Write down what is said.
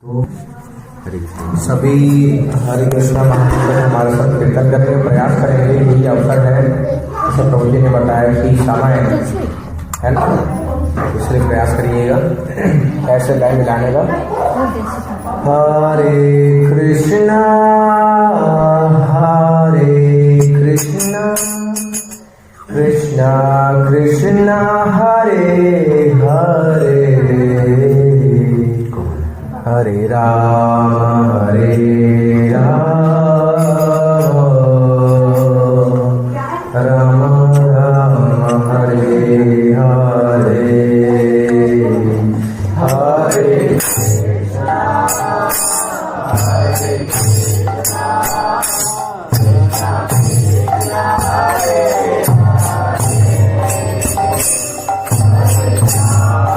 तो सभी हरे कृष्णा महामंत्र में हमारे साथ कीर्तन करने का प्रयास करेंगे। यही अवसर है, जैसे प्रभु जी ने बताया कि समय है ना, इसलिए प्रयास करिएगा ऐसे लाइन मिलाने का। हरे कृष्णा कृष्णा कृष्णा हरे हरे, हरे राम राम राम हरे हरे, हरे कृष्णा हरे कृष्णा कृष्णा कृष्णा हरे Hare Krishna